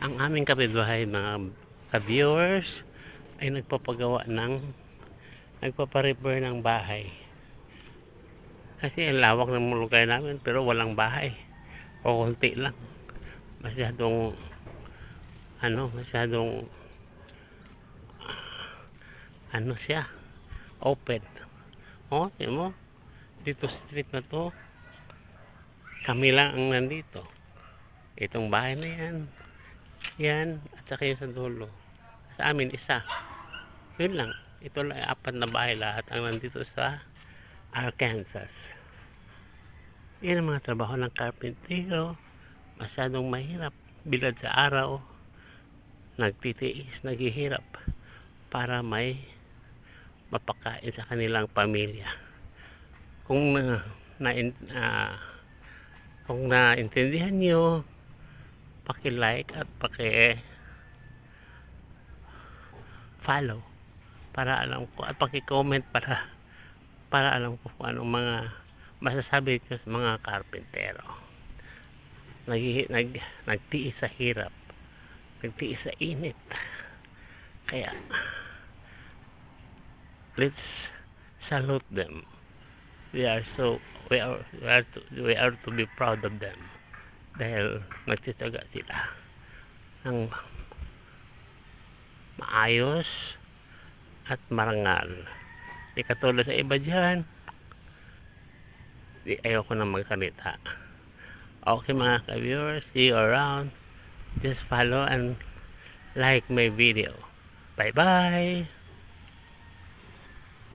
Ang aming kapitbahay, mga ka-viewers, ay nagpapa-repair ng bahay. Kasi ang lawak ng lugar namin pero walang bahay. O konti lang. Masyadong masyadong siya, open. Tingnan mo, dito street na to, kami lang ang nandito. Itong bahay na yan, at saka yung sa dulo. Sa amin, isa. Yun lang. Ito lang, 4 na bahay lahat ang nandito sa Arkansas. Yan ang mga trabaho ng karpintero. Masyadong mahirap. Bilad sa araw, nagtitiis, naghihirap para may mapakain sa kanilang pamilya. Kung naintindihan nyo, paki-like at paki-follow para alam ko, at paki-comment para alam ko kung anong mga masasabi ko sa mga karpentero. Nagtiis sa hirap, nagtiis sa init. Kaya let's salute them. We are to be proud of them dahil nagtitiyaga sila ng maayos at marangal. Di katulad sa iba dyan, ayoko na magsalita. Okay mga ka-viewers, see you around. Just follow and like my video. Bye bye.